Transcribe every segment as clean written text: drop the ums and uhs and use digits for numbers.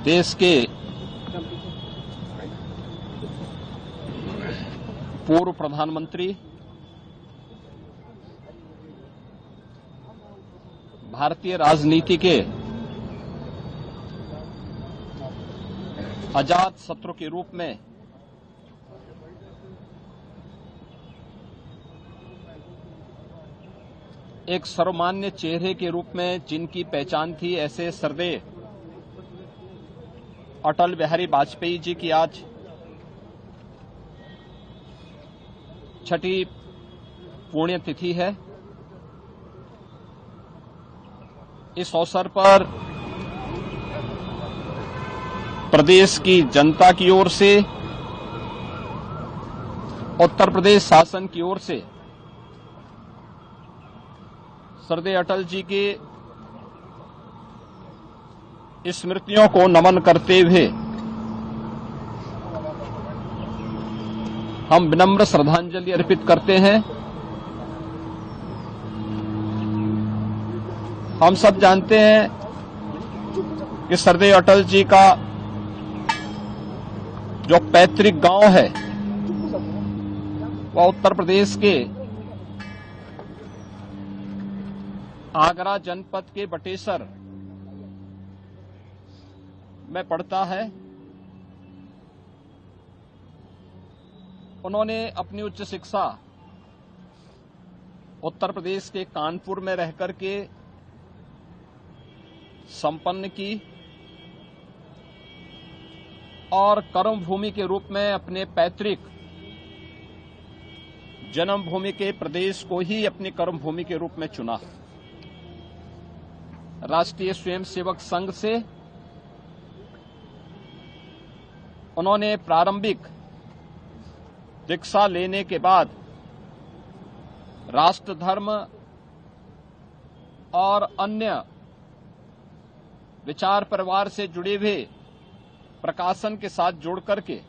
देश के पूर्व प्रधानमंत्री, भारतीय राजनीति के अजात शत्रु के रूप में एक सर्वमान्य चेहरे के रूप में जिनकी पहचान थी, ऐसे श्रद्धेय अटल बिहारी वाजपेयी जी की आज छठी पुण्यतिथि है। इस अवसर पर प्रदेश की जनता की ओर से, उत्तर प्रदेश शासन की ओर से श्रद्धेय अटल जी की स्मृतियों को नमन करते हुए हम विनम्र श्रद्धांजलि अर्पित करते हैं। हम सब जानते हैं कि श्रद्धेय अटल जी का जो पैतृक गांव है वह उत्तर प्रदेश के आगरा जनपद के बटेसर में पड़ता है। उन्होंने अपनी उच्च शिक्षा उत्तर प्रदेश के कानपुर में रहकर के संपन्न की और कर्मभूमि के रूप में अपने पैतृक जन्मभूमि के प्रदेश को ही अपनी कर्मभूमि के रूप में चुना। राष्ट्रीय स्वयंसेवक संघ से उन्होंने प्रारंभिक दीक्षा लेने के बाद राष्ट्र धर्म और अन्य विचार परिवार से जुड़े हुए प्रकाशन के साथ जोड़ करके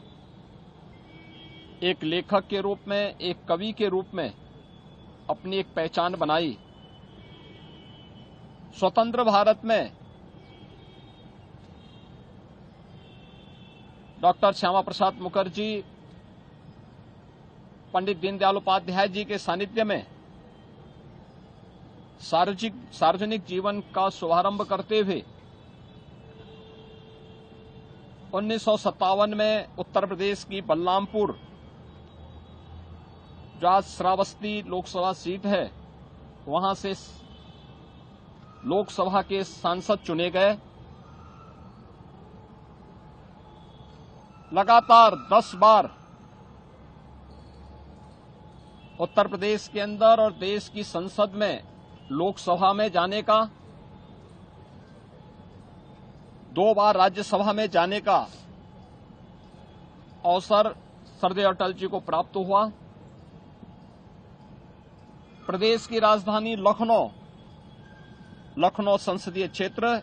एक लेखक के रूप में, एक कवि के रूप में अपनी एक पहचान बनाई। स्वतंत्र भारत में डॉक्टर श्यामा प्रसाद मुखर्जी, पंडित दीनदयाल उपाध्याय जी के सानिध्य में सार्वजनिक जीवन का शुभारंभ करते हुए 1957 में उत्तर प्रदेश की बलरामपुर, जो आज श्रावस्ती लोकसभा सीट है, वहां से लोकसभा के सांसद चुने गए। लगातार 10 बार उत्तर प्रदेश के अंदर और देश की संसद में, लोकसभा में जाने का, 2 बार राज्यसभा में जाने का अवसर श्रद्धेय अटल जी को प्राप्त हुआ। प्रदेश की राजधानी लखनऊ संसदीय क्षेत्र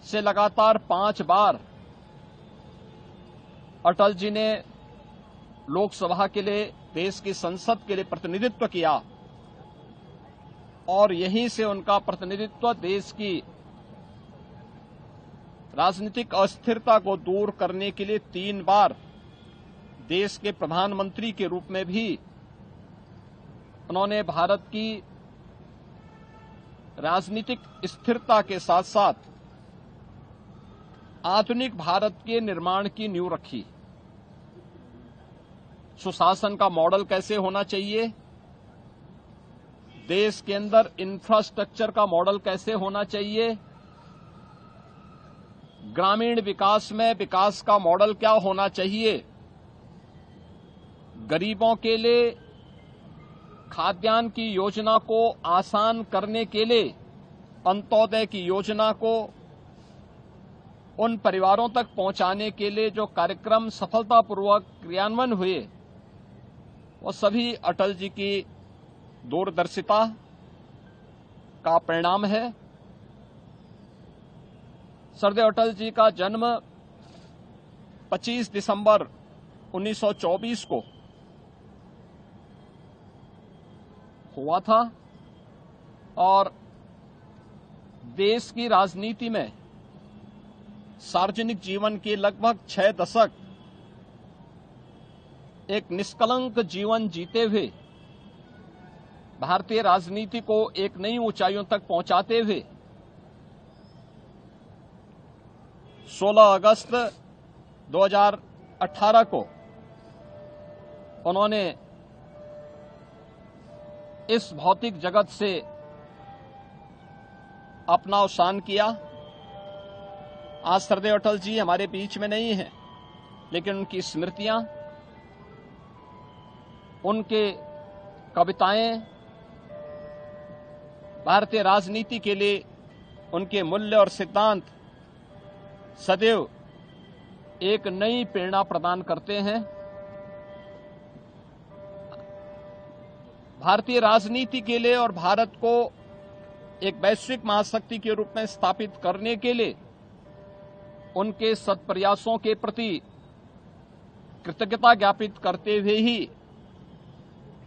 से लगातार 5 बार अटल जी ने लोकसभा के लिए, देश की संसद के लिए प्रतिनिधित्व किया और यहीं से उनका प्रतिनिधित्व देश की राजनीतिक अस्थिरता को दूर करने के लिए 3 बार देश के प्रधानमंत्री के रूप में भी उन्होंने भारत की राजनीतिक स्थिरता के साथ साथ आधुनिक भारत के निर्माण की नींव रखी। सुशासन का मॉडल कैसे होना चाहिए, देश के अंदर इंफ्रास्ट्रक्चर का मॉडल कैसे होना चाहिए, ग्रामीण विकास में विकास का मॉडल क्या होना चाहिए, गरीबों के लिए खाद्यान्न की योजना को आसान करने के लिए अंत्योदय की योजना को उन परिवारों तक पहुंचाने के लिए जो कार्यक्रम सफलतापूर्वक क्रियान्वयन हुए, वो सभी अटल जी की दूरदर्शिता का परिणाम है। श्रद्धेय अटल जी का जन्म 25 दिसंबर 1924 को हुआ था और देश की राजनीति में सार्वजनिक जीवन के लगभग 6 दशक एक निष्कलंक जीवन जीते हुए भारतीय राजनीति को एक नई ऊंचाइयों तक पहुंचाते हुए 16 अगस्त 2018 को उन्होंने इस भौतिक जगत से अपना अवसान किया। आज श्रद्धेय अटल जी हमारे बीच में नहीं हैं, लेकिन उनकी स्मृतियां, उनके कविताएं भारतीय राजनीति के लिए उनके मूल्य और सिद्धांत सदैव एक नई प्रेरणा प्रदान करते हैं। भारतीय राजनीति के लिए और भारत को एक वैश्विक महाशक्ति के रूप में स्थापित करने के लिए उनके सत्प्रयासों के प्रति कृतज्ञता ज्ञापित करते हुए ही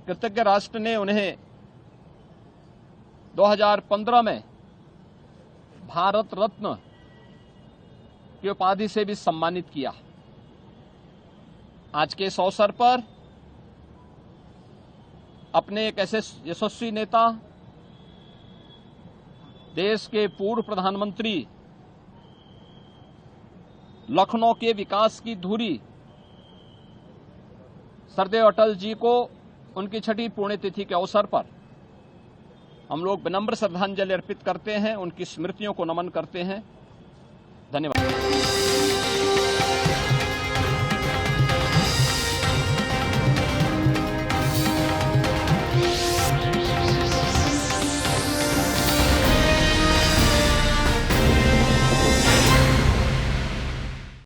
कृतज्ञ राष्ट्र ने उन्हें 2015 में भारत रत्न की उपाधि से भी सम्मानित किया। आज के इस अवसर पर अपने एक ऐसे यशस्वी नेता, देश के पूर्व प्रधानमंत्री, लखनऊ के विकास की धुरी श्रद्धेय अटल जी को उनकी 6ठी पुण्यतिथि के अवसर पर हम लोग विनम्र श्रद्धांजलि अर्पित करते हैं, उनकी स्मृतियों को नमन करते हैं। धन्यवाद।